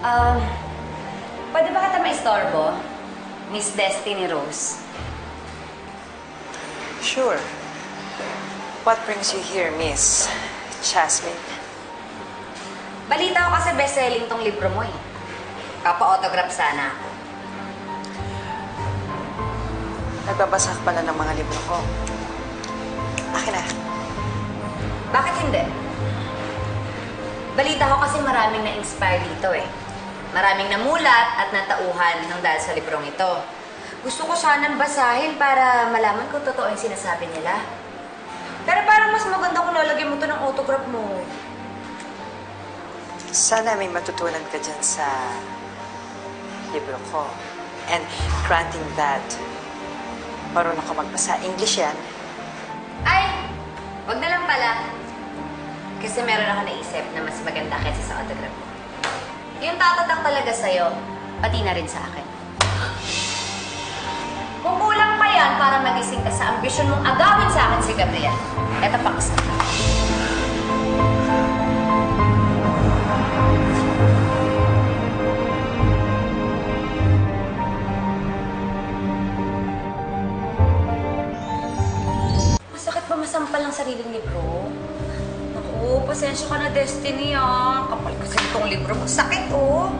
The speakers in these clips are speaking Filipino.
Um, Pwede ba kita maistorbo, Miss Destiny Rose? Sure. What brings you here, Miss Jasmine? Balita ko kasi best-selling tong libro mo eh. Papa-autograph sana ako. Nagbabasa ka pala ng mga libro ko. Akin na. Bakit hindi? Balita ko kasi maraming na-inspire dito eh. Maraming namulat at natauhan ng dahil sa librong ito. Gusto ko sanang basahin para malaman kung totoo yung sinasabi nila. Pero parang mas maganda kung lalagyan mo to ng autograph mo. Sana may matutunan ka dyan sa libro ko. And granting that, marunong ka magbasa. English yan. Ay! Wag na lang pala. Kasi meron ako naisip na mas maganda kaysa sa autograph mo. Yung tatatak talaga sa'yo, pati na rin sa akin. Kung kulang pa yan para magising ka sa ambisyon mong agawin sa akin si Gabriel, eto pa kasi. Masakit ba masampal ng sariling libro? Naku, pasensya ka na, Destiny, ah. Kapal kasi itong libro mo. Sakit, oh.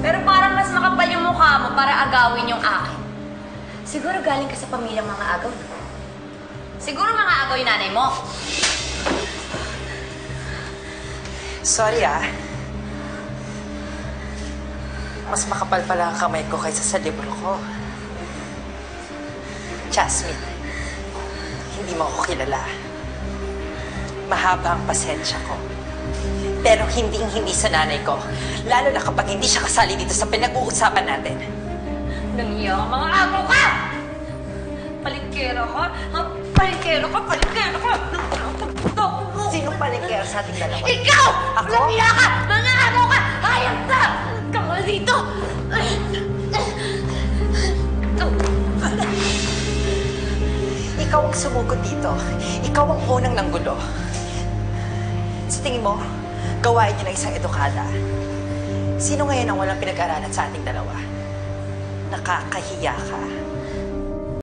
Pero parang mas makapal yung mukha mo para agawin yung akin. Siguro galing ka sa pamilyang mga agaw, no? Siguro mga agaw yung nanay mo. Sorry, ah. Mas makapal pala ang kamay ko kaysa sa libro ko. Jasmine, hindi mo ako kilala. Mahaba ang pasensya ko. Pero hindi sa nanay ko. Lalo na kapag hindi siya kasali dito sa pinag-uusapan natin. Nangya, mga agaw ka! Palingkera ka? Ha? Palingkera ka? Palingkera ka! Sino palengkera sa ating dalawa? Ikaw! Ako? Nangya ka! Mga agaw ka! Hayang ka! Kamal dito! Ikaw ang sumugod dito. Ikaw ang unang nanggulo. Sa tingin mo, gawain niya ng isang edukada. Sino ngayon ang walang pinag-aralan sa ating dalawa? Nakakahiya ka.